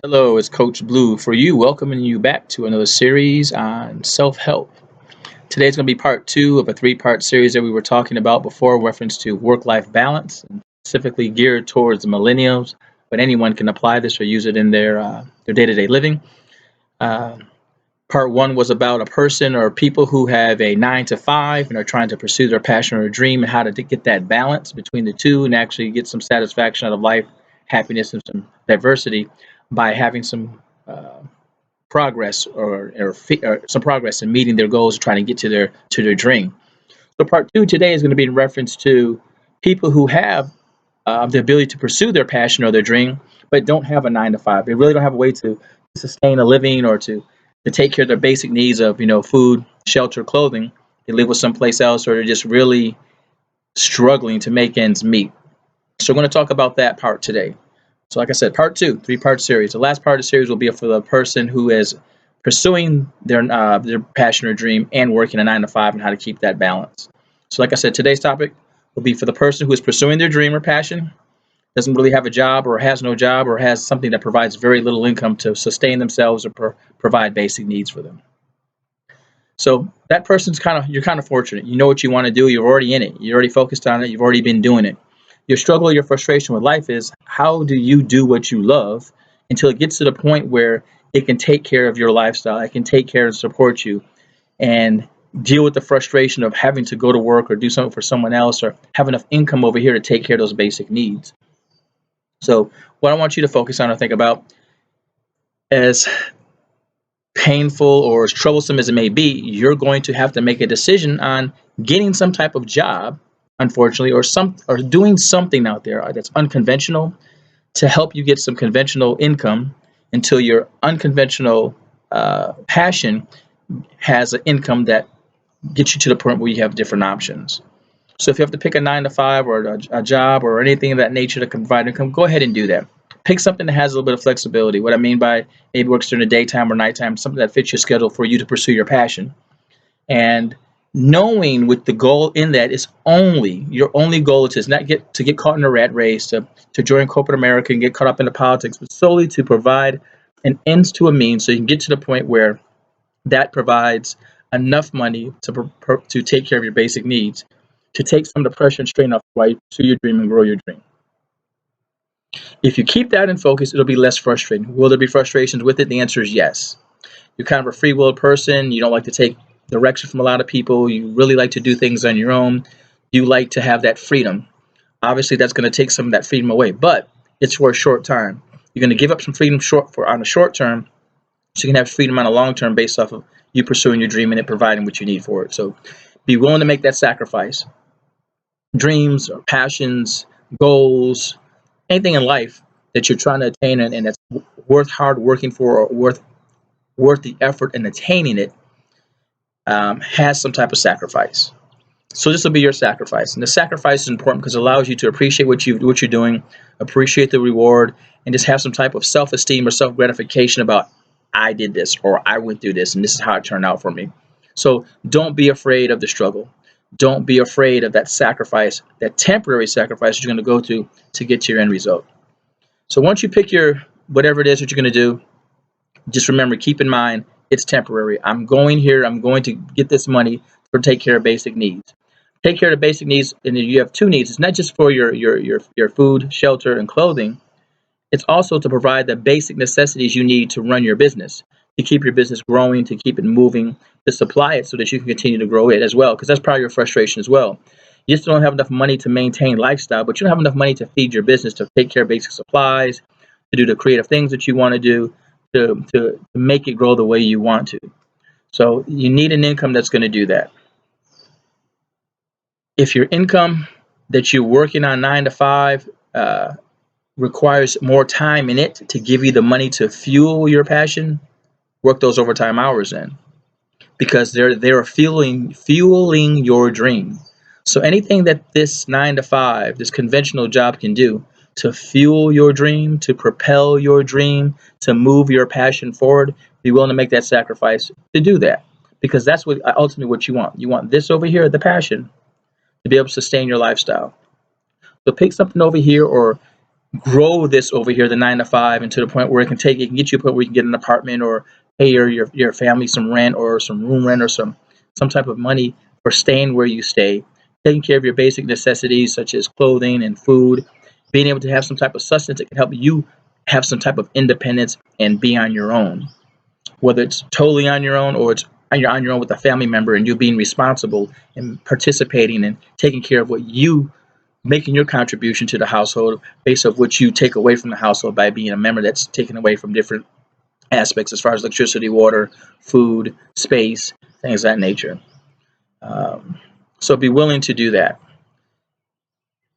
Hello, it's Coach Blue for you, welcoming you back to another series on self help. Today's going to be part two of a three-part series that we were talking about before, reference to work life balance, and specifically geared towards the millennials, but anyone can apply this or use it in their day to day living. Uh, Part one was about a person or people who have a 9 to 5 and are trying to pursue their passion or dream and how to get that balance between the two and actually get some satisfaction out of life, happiness, and some diversity by having some progress or some progress in meeting their goals, trying to get to their dream. So part two today is going to be in reference to people who have the ability to pursue their passion or their dream, but don't have a 9 to 5. They really don't have a way to sustain a living or to take care of their basic needs of food, shelter, clothing. They live with someplace else, or they're just really struggling to make ends meet. So we're going to talk about that part today. So, like I said, part two, three-part series. The last part of the series will be for the person who is pursuing their passion or dream and working a 9 to 5 and how to keep that balance. So, like I said, today's topic will be for the person who is pursuing their dream or passion, doesn't really have a job or has no job or has something that provides very little income to sustain themselves or provide basic needs for them. So that person's you're kind of fortunate. You know what you want to do. You're already in it. You're already focused on it. You've already been doing it. Your struggle, your frustration with life is how do you do what you love until it gets to the point where it can take care of your lifestyle. It can take care and support you and deal with the frustration of having to go to work or do something for someone else or have enough income over here to take care of those basic needs. So what I want you to focus on or think about, as painful or as troublesome as it may be, you're going to have to make a decision on getting some type of job, unfortunately, or doing something out there that's unconventional to help you get some conventional income until your unconventional passion has an income that gets you to the point where you have different options. So if you have to pick a 9 to 5 or a job or anything of that nature that can provide income, go ahead and do that. Pick something that has a little bit of flexibility. What I mean by maybe works during the daytime or nighttime, something that fits your schedule for you to pursue your passion. And knowing with the goal in that is only your only goal is not get caught in a rat race, to join corporate America and get caught up into politics, but solely to provide an ends to a means so you can get to the point where that provides enough money to take care of your basic needs, to take some of the pressure and strain off while you pursue your dream and grow your dream. If you keep that in focus, it'll be less frustrating. Will there be frustrations with it? The answer is yes. You're kind of a free-willed person. You don't like to take direction from a lot of people. You really like to do things on your own. You like to have that freedom. Obviously, that's going to take some of that freedom away, but it's for a short time. You're going to give up some freedom on the short term so you can have freedom on a long term based off of you pursuing your dream and it providing what you need for it. So be willing to make that sacrifice. Dreams or passions, goals, anything in life that you're trying to attain and that's worth hard working for or worth the effort in attaining it, has some type of sacrifice. So this will be your sacrifice, and the sacrifice is important because it allows you to appreciate what you're doing, appreciate the reward, and just have some type of self-esteem or self-gratification about I did this or I went through this and this is how it turned out for me. So don't be afraid of the struggle. Don't be afraid of that sacrifice, that temporary sacrifice you're going to go through to get to your end result. So once you pick your whatever it is that you're going to do, just remember, keep in mind, it's temporary. I'm going here. I'm going to get this money to take care of basic needs. Take care of the basic needs, and you have two needs. It's not just for your food, shelter, and clothing. It's also to provide the basic necessities you need to run your business, to keep your business growing, to keep it moving, to supply it so that you can continue to grow it as well, because that's probably your frustration as well. You just don't have enough money to maintain lifestyle, but you don't have enough money to feed your business, to take care of basic supplies, to do the creative things that you want to do, to make it grow the way you want to. So you need an income that's going to do that. If your income that you're working on 9 to 5 requires more time in it to give you the money to fuel your passion, work those overtime hours in, because they're fueling your dream. So anything that this 9 to 5, this conventional job can do to fuel your dream, to propel your dream, to move your passion forward, be willing to make that sacrifice to do that, because that's what ultimately what you want. You want this over here, the passion, to be able to sustain your lifestyle. So pick something over here or grow this over here, the 9 to 5, and to the point where it can get you a point where you can get an apartment or pay your family some rent or some room rent or some type of money for staying where you stay, taking care of your basic necessities such as clothing and food, being able to have some type of sustenance that can help you have some type of independence and be on your own, whether it's totally on your own or you're on your own with a family member and you're being responsible and participating and taking care of what you making your contribution to the household based off what you take away from the household by being a member that's taken away from different aspects as far as electricity, water, food, space, things of that nature. Um, so be willing to do that.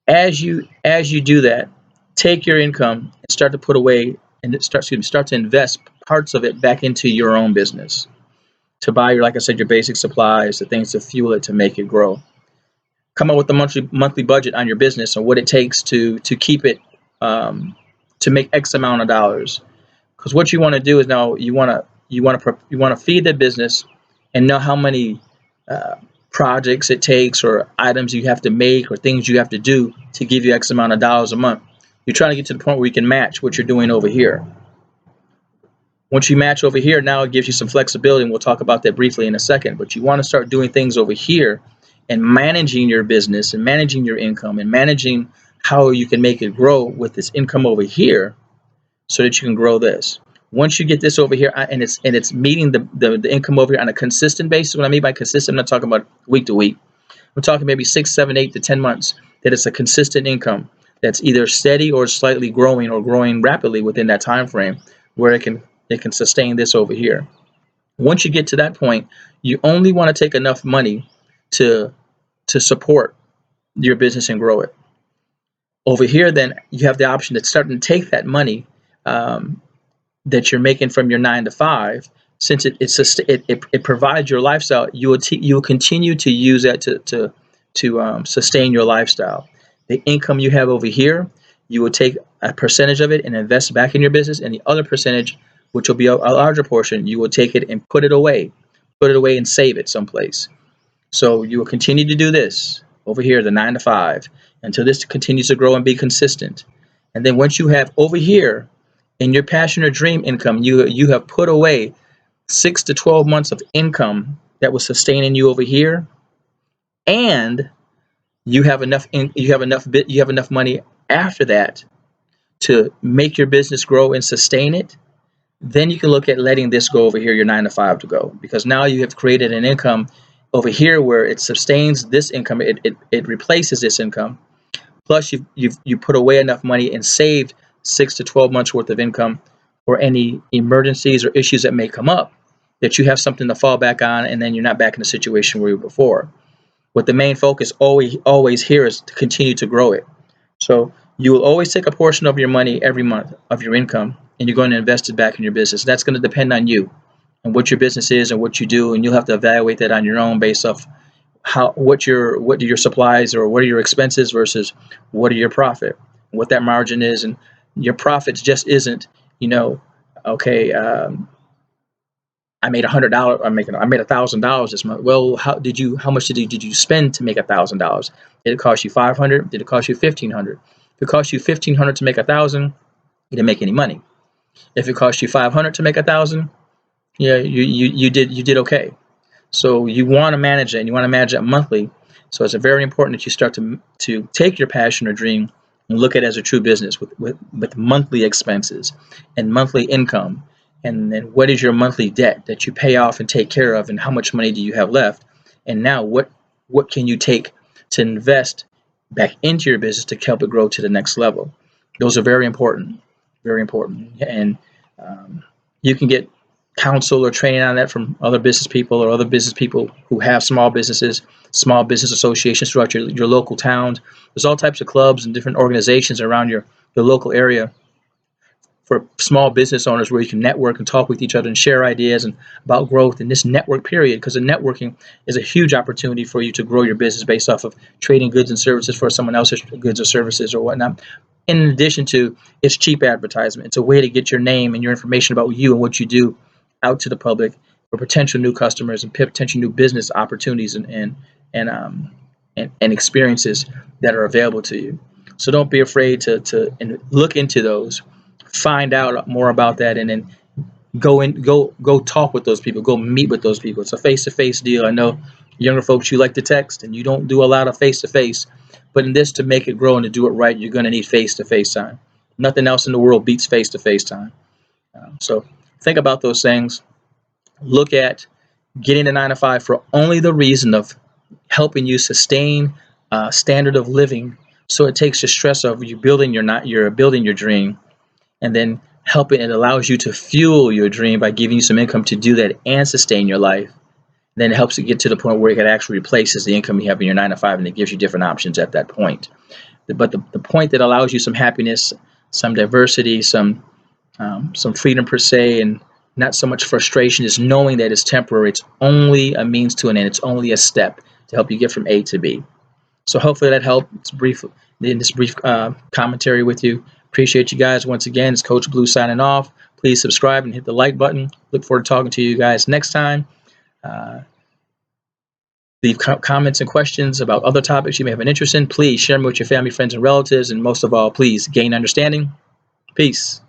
As you do that, take your income and start to put away and start to invest parts of it back into your own business to buy your, like I said, your basic supplies, the things to fuel it to make it grow. Come up with a monthly budget on your business and what it takes to keep it um, to make X amount of dollars. Because what you want to do is now you want to feed the business and know how many uh, projects it takes or items you have to make or things you have to do to give you X amount of dollars a month. You're trying to get to the point where you can match what you're doing over here. Once you match over here, now it gives you some flexibility, and we'll talk about that briefly in a second. But you want to start doing things over here and managing your business and managing your income and managing how you can make it grow with this income over here so that you can grow this. Once you get this over here and it's meeting the income over here on a consistent basis. What I mean by consistent, I'm not talking about week to week. I'm talking maybe 6, 7, 8 to 10 months that it's a consistent income that's either steady or slightly growing or growing rapidly within that time frame where it can sustain this over here. Once you get to that point, you only want to take enough money to to support your business and grow it. Over here, then you have the option to start and take that money um, that you're making from your 9 to 5, since it provides your lifestyle. You will continue to use that to sustain your lifestyle. The income you have over here, you will take a percentage of it and invest back in your business, and the other percentage, which will be a larger portion, you will take it and put it away and save it someplace. So you will continue to do this over here, the 9 to 5, until this continues to grow and be consistent. And then once you have over here in your passion or dream income, you have put away 6 to 12 months of income that was sustaining you over here, and you have enough money after that to make your business grow and sustain it. Then you can look at letting this go over here, your 9 to 5 to go, because now you have created an income over here where it sustains this income. It replaces this income. Plus, you put away enough money and saved 6 to 12 months worth of income for any emergencies or issues that may come up, that you have something to fall back on, and then you're not back in the situation where you were before. What the main focus always here is to continue to grow it. So you will always take a portion of your money every month of your income, and you're going to invest it back in your business. That's going to depend on you and what your business is and what you do, and you'll have to evaluate that on your own based off what are your supplies or what are your expenses versus what are your profit, what that margin is. And your profits just isn't, okay, I made $100. I made $1,000 this month. Well, how much did you spend to make $1,000? Did it cost you 500? Did it cost you 1,500? If it cost you 1,500 to make 1,000, you didn't make any money. If it cost you 500 to make 1,000, yeah, you did okay. So you want to manage it, and you want to manage it monthly. So it's very important that you start to take your passion or dream and look at it as a true business with monthly expenses and monthly income. And then what is your monthly debt that you pay off and take care of, and how much money do you have left? And now what can you take to invest back into your business to help it grow to the next level? Those are very important, very important. And you can get counsel or training on that from other business people or other business people who have small businesses, small business associations throughout your local towns. There's all types of clubs and different organizations around your local area for small business owners where you can network and talk with each other and share ideas and about growth in this network period, because the networking is a huge opportunity for you to grow your business based off of trading goods and services for someone else's goods or services or whatnot. In addition to, it's cheap advertisement. It's a way to get your name and your information about you and what you do out to the public for potential new customers and potential new business opportunities and experiences that are available to you. So don't be afraid to and look into those, find out more about that, and then go talk with those people, go meet with those people. It's a face-to-face deal. I know younger folks, you like to text and you don't do a lot of face-to-face, but in this, to make it grow and to do it right, you're going to need face-to-face time. Nothing else in the world beats face-to-face time. So think about those things. Look at getting a 9 to 5 for only the reason of helping you sustain a standard of living, so it takes the stress of you building you're building your dream, and then helping it allows you to fuel your dream by giving you some income to do that and sustain your life. Then it helps you get to the point where it actually replaces the income you have in your 9 to 5, and it gives you different options at that point. But the point that allows you some happiness, some diversity, some freedom per se, and not so much frustration, is knowing that it's temporary. It's only a means to an end. It's only a step to help you get from A to B. So hopefully that helped. It's brief in this brief commentary with you. Appreciate you guys once again. It's Coach Blue signing off. Please subscribe and hit the like button. Look forward to talking to you guys next time. Leave comments and questions about other topics you may have an interest in. Please share them with your family, friends, and relatives. And most of all, please gain understanding. Peace.